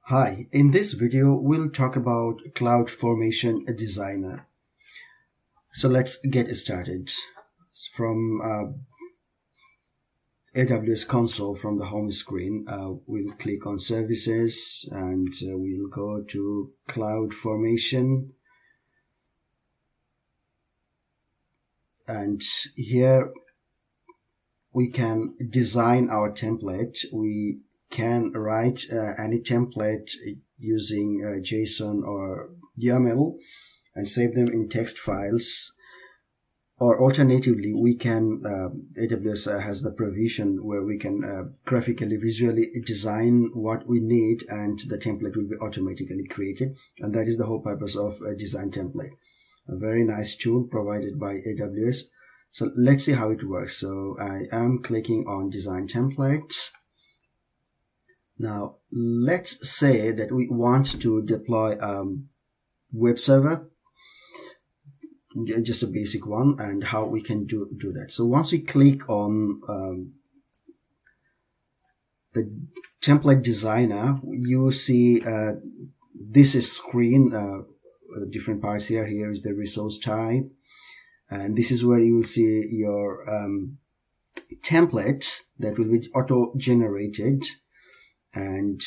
Hi, in this video we'll talk about CloudFormation Designer. So let's get started. From AWS console, from the home screen, we'll click on services and we'll go to CloudFormation. And here we can design our template. We can write any template using JSON or YAML and save them in text files, or alternatively we can AWS has the provision where we can graphically visually design what we need and the template will be automatically created, and that is the whole purpose of a design template. A very nice tool provided by AWS. So let's see how it works. So I am clicking on design template. Now let's say that we want to deploy a web server, just a basic one, and how we can do that. So once we click on the template designer, you see this is screen, different parts here. Here is the resource type, and this is where you will see your template that will be auto generated. And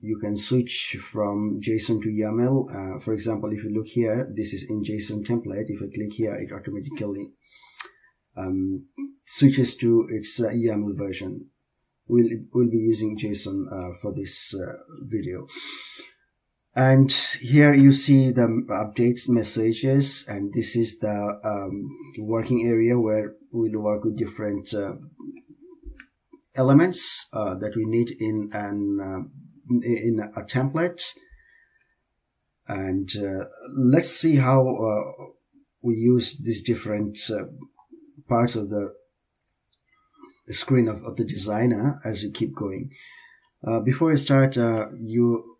you can switch from JSON to YAML. For example, if you look here, this is in JSON template. If I click here, it automatically switches to its YAML version. We'll be using JSON for this video. And here you see the updates messages, and this is the working area where we'll work with different elements that we need in a template. And let's see how we use these different parts of the screen of the designer as you keep going. Before you start, you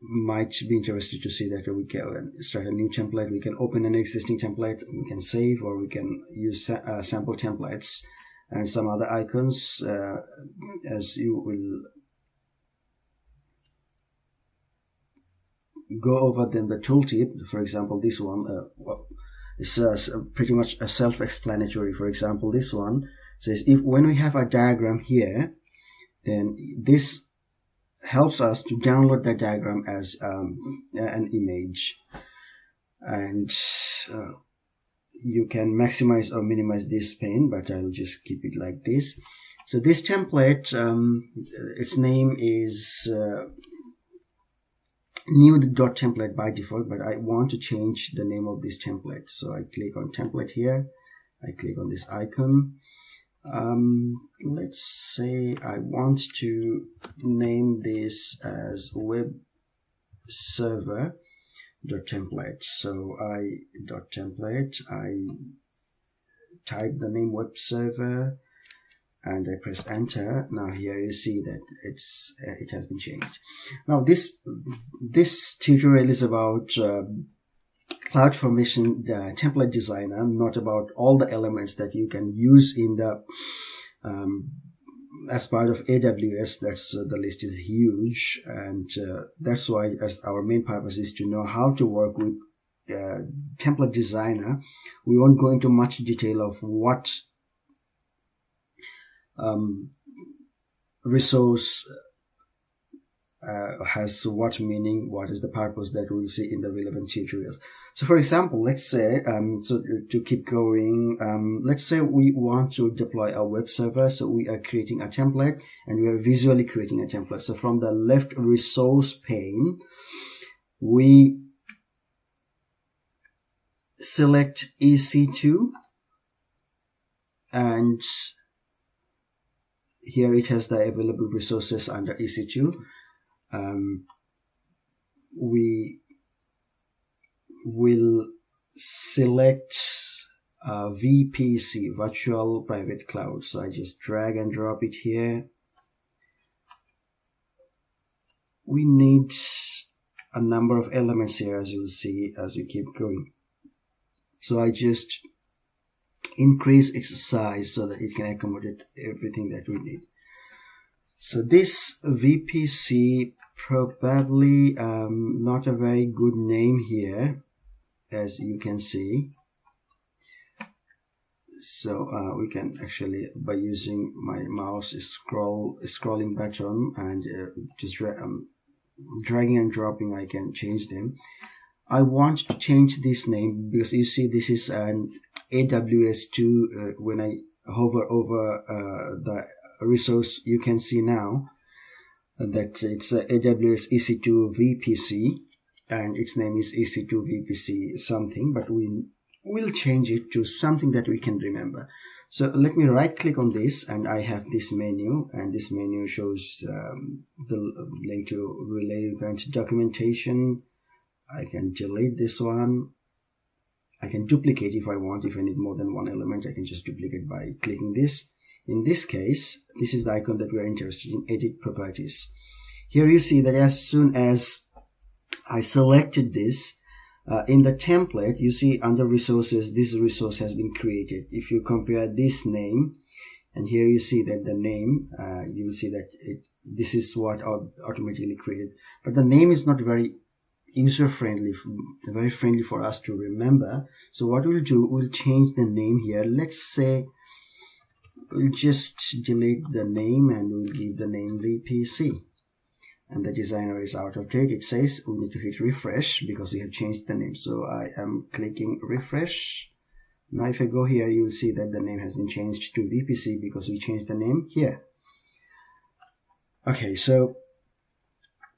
might be interested to see that we can start a new template. We can open an existing template, we can save, or we can use sample templates and some other icons as you will go over them. The tooltip, for example, this one is pretty much a self-explanatory. For example, this one says when we have a diagram here, then this helps us to download the diagram as an image, and you can maximize or minimize this pane, but I'll just keep it like this. So this template, its name is new.template by default, but I want to change the name of this template. So I click on template here, I click on this icon. Let's say I want to name this as web server .template. So I type the name web server and I press enter. Now here you see that it has been changed. Now this tutorial is about CloudFormation template designer, not about all the elements that you can use in the as part of AWS. That's the list is huge, and that's why as our main purpose is to know how to work with template designer. We won't go into much detail of what resource has what meaning, what is the purpose, that we'll see in the relevant tutorials. So for example, let's say so to keep going, let's say we want to deploy a web server. So we are creating a template and we are visually creating a template. So from the left resource pane, we select EC2, and here it has the available resources under EC2. We will select VPC, virtual private cloud. So I just drag and drop it here. We need a number of elements here, as you'll see as you keep going. So I just increase its size so that it can accommodate everything that we need. So this VPC probably not a very good name here, as you can see. So we can actually, by using my mouse scrolling button and just dragging and dropping, I can change them. I want to change this name because you see this is an AWS2. When I hover over the resource, you can see now that it's a AWS EC2 VPC and its name is EC2 VPC something, but we'll change it to something that we can remember. So let me right click on this, and I have this menu, and this menu shows the link to relevant documentation. I can delete this one. I can duplicate if I want. If I need more than one element, I can just duplicate by clicking this. In this case, this is the icon that we're interested in, edit properties. Here you see that as soon as I selected this, in the template, you see under resources, this resource has been created. If you compare this name, and here you see that the name, you will see that this is what automatically created. But the name is not very user-friendly, very friendly for us to remember. So what we'll do, we'll change the name here. Let's say we'll just delete the name and we'll give the name VPC. And the designer is out of date. It says we need to hit refresh because we have changed the name. So I am clicking refresh. Now if I go here, you will see that the name has been changed to VPC because we changed the name here. Okay, so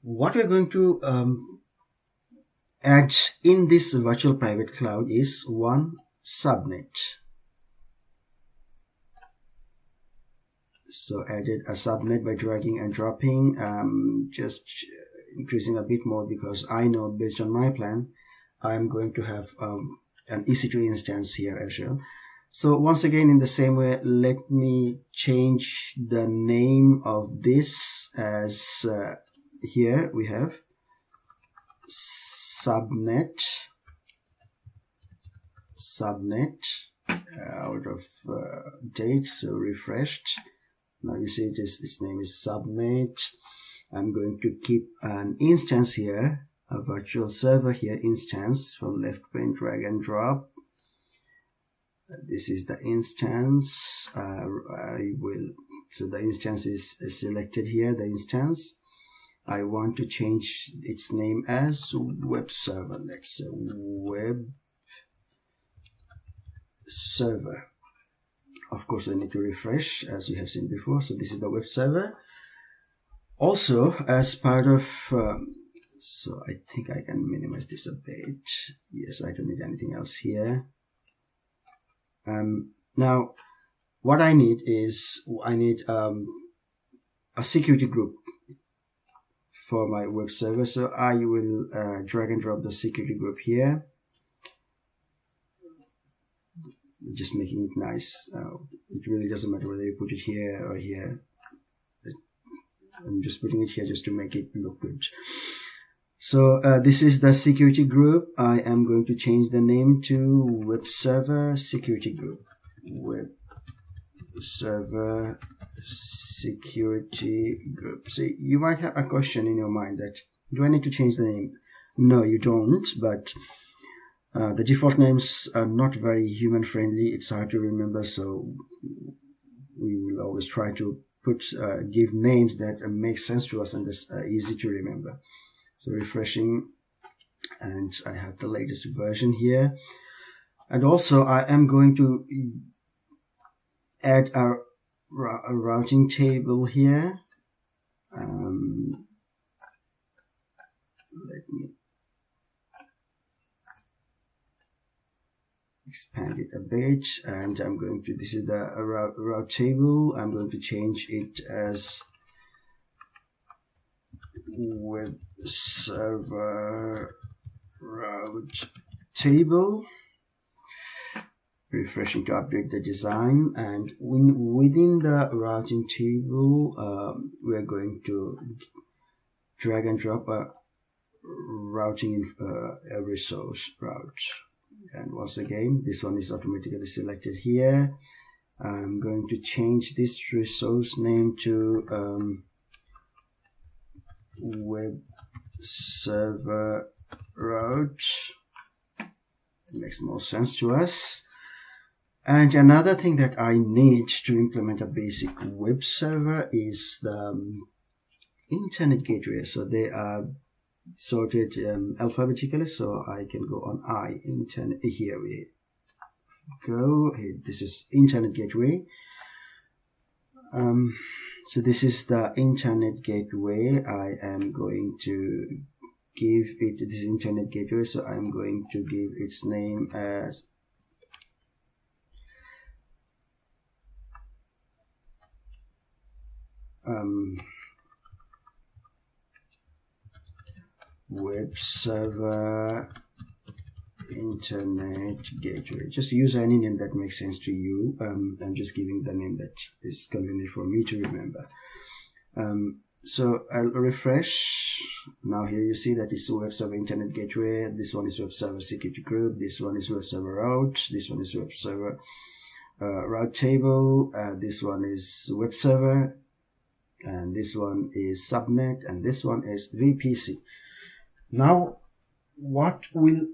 what we're going to add in this virtual private cloud is one subnet. So added a subnet by dragging and dropping, just increasing a bit more because I know based on my plan I'm going to have an EC2 instance here as well. So once again, in the same way, let me change the name of this as here we have subnet out of date, so refreshed. Now you see its name is subnet. I'm going to keep an instance here, a virtual server here, instance. From left pane, drag and drop. This is the instance. So the instance is selected here, the instance. I want to change its name as web server. Let's say web server. Of course, I need to refresh as we have seen before. So this is the web server. Also, as part of, so I think I can minimize this a bit. Yes, I don't need anything else here. Now, what I need is, I need a security group for my web server. So I will drag and drop the security group here. Just making it nice. It really doesn't matter whether you put it here or here. I'm just putting it here just to make it look good. So this is the security group. I am going to change the name to web server security group. Web server security group. So you might have a question in your mind that, do I need to change the name? No, you don't, but the default names are not very human friendly. It's hard to remember, so we will always try to give names that make sense to us and is easy to remember. So refreshing, and I have the latest version here. And also I am going to add a routing table here. Let me expand it a bit, and I'm going to, this is the route table. I'm going to change it as web server route table. Refreshing to update the design, and within the routing table, we're going to drag and drop a routing a resource route. And once again, this one is automatically selected here. I'm going to change this resource name to web server route. It makes more sense to us. And another thing that I need to implement a basic web server is the internet gateway. So they are sorted alphabetically, so I can go on internet. Here we go. This is internet gateway. So this is the internet gateway. I am going to give it this internet gateway, so I'm going to give its name as web server internet gateway. Just use any name that makes sense to you. I'm just giving the name that is convenient for me to remember. So I'll refresh. Now here you see that it's web server internet gateway. This one is web server security group. This one is web server route. This one is web server route table. This one is web server, and this one is subnet, and this one is VPC. Now what we'll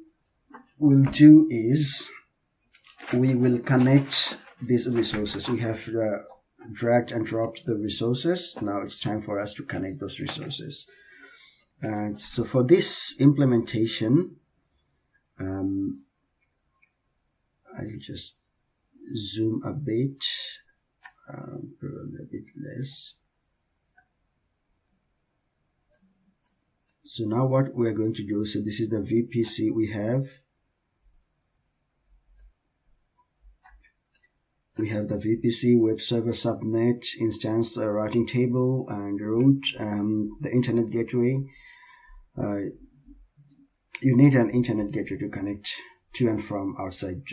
do is we will connect these resources. We have dragged and dropped the resources. Now it's time for us to connect those resources. And so for this implementation, I'll just zoom a bit, probably a bit less. So now what we're going to do, so this is the VPC we have. We have the VPC web server subnet instance routing table and route, the internet gateway. You need an internet gateway to connect to and from outside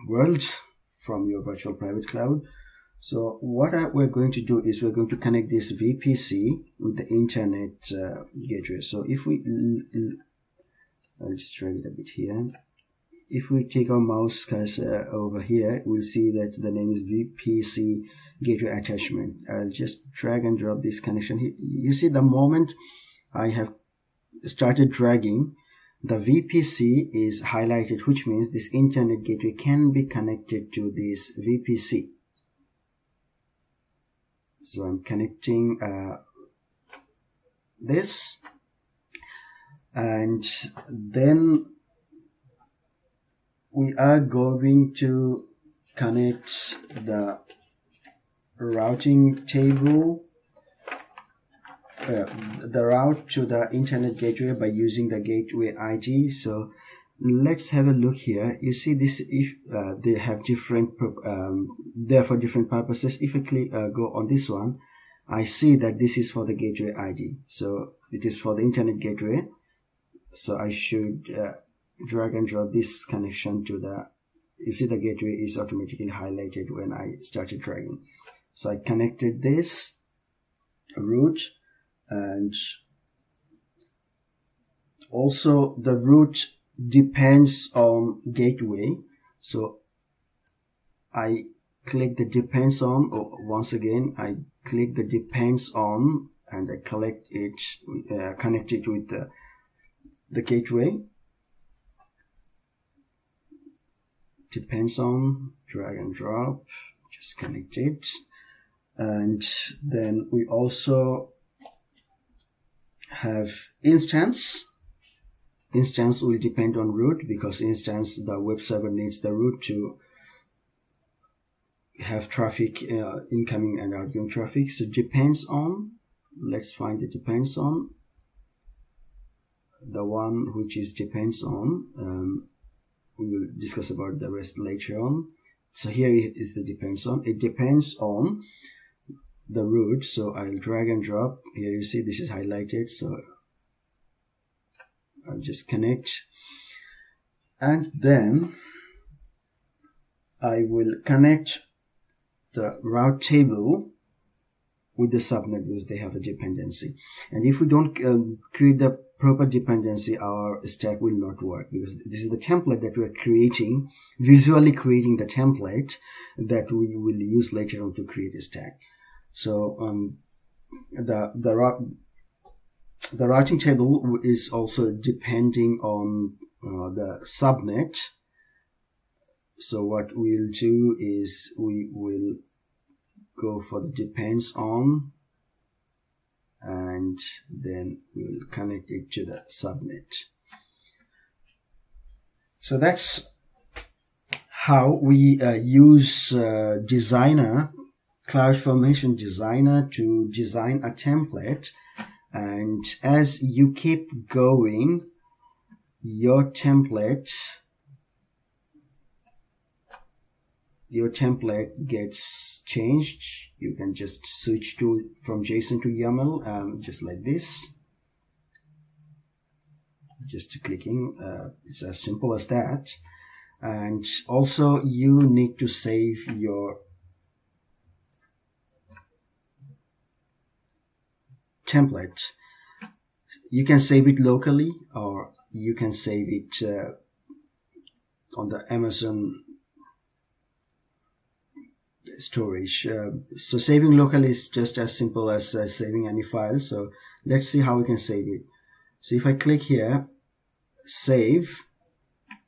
world from your virtual private cloud. So what we're going to do is we're going to connect this VPC with the internet gateway. So if we, I'll just drag it a bit here. If we take our mouse cursor over here, we'll see that the name is VPC gateway attachment. I'll just drag and drop this connection here. You see the moment I have started dragging, the VPC is highlighted, which means this internet gateway can be connected to this VPC. So I'm connecting this, and then we are going to connect the routing table, the route to the internet gateway by using the gateway ID. So let's have a look here. You see this, if they have different they're for different purposes. If I click go on this one, I see that this is for the gateway ID, so it is for the internet gateway. So I should drag and drop this connection to the, you see the gateway is automatically highlighted when I started dragging. So I connected this route, and also the route depends on gateway. So I click the depends on, or once again I click the depends on, and I connect it with the gateway. Depends on, drag and drop, just connect it. And then we also have instance. Instance will depend on route, because instance, the web server needs the route to have traffic, incoming and outgoing traffic. So depends on, let's find the depends on, the one which is depends on. We will discuss about the rest later on. So here is the depends on. It depends on the route, so I'll drag and drop. Here you see this is highlighted, so I'll just connect, and then I will connect the route table with the subnet, because they have a dependency. And if we don't create the proper dependency, our stack will not work, because this is the template that we're creating, visually creating the template that we will use later on to create a stack. So the routing table is also depending on the subnet. So what we'll do is we will go for the depends on, and then we'll connect it to the subnet. So that's how we use Designer, CloudFormation Designer, to design a template. And as you keep going, your template gets changed. You can just switch from JSON to YAML, just like this. Just clicking, it's as simple as that. And also you need to save your template. You can save it locally, or you can save it on the Amazon storage. So saving locally is just as simple as saving any file. So let's see how we can save it. So if I click here, save,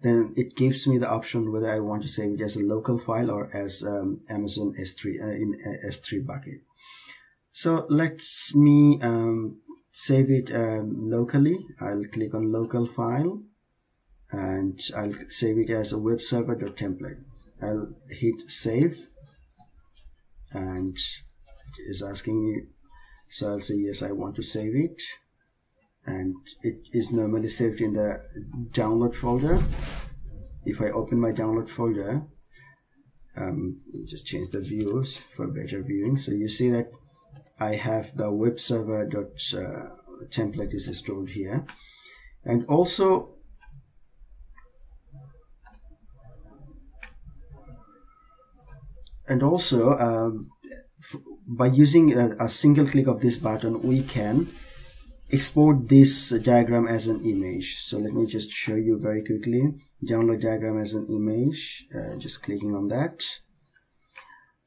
then it gives me the option whether I want to save it as a local file or as Amazon S3 in S3 bucket. So let's me save it locally. I'll click on local file and I'll save it as a web server.template. I'll hit save, and it is asking me, so I'll say yes, I want to save it. And it is normally saved in the download folder. If I open my download folder, just change the views for better viewing. So you see that I have the web server template is stored here. And also by using a single click of this button, we can export this diagram as an image. So let me just show you very quickly. Download diagram as an image, just clicking on that.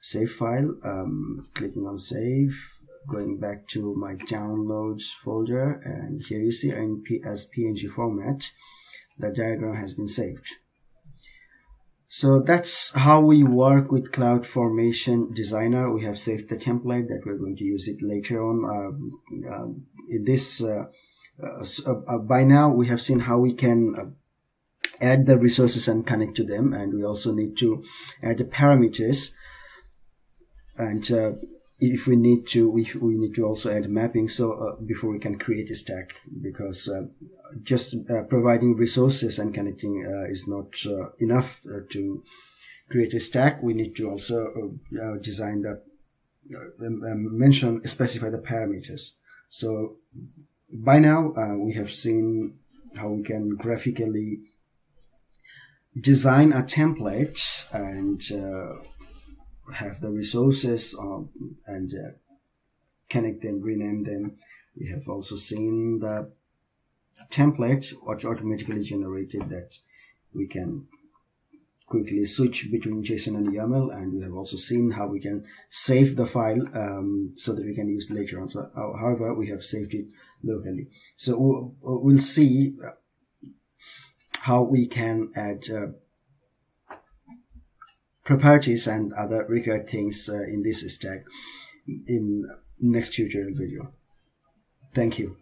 Save file, clicking on save, going back to my downloads folder, and here you see as PNG format, the diagram has been saved. So that's how we work with CloudFormation Designer. We have saved the template that we're going to use it later on. In this, by now we have seen how we can add the resources and connect to them, and we also need to add the parameters. And if we need to, we need to also add mapping. So before we can create a stack, because just providing resources and connecting is not enough to create a stack. We need to also design the specify the parameters. So by now we have seen how we can graphically design a template and have the resources and connect them, rename them. We have also seen the template which automatically generated that we can quickly switch between JSON and YAML, and we have also seen how we can save the file so that we can use it later on. So, however, we have saved it locally. So we'll see how we can add properties and other required things in this stack in next tutorial video. Thank you.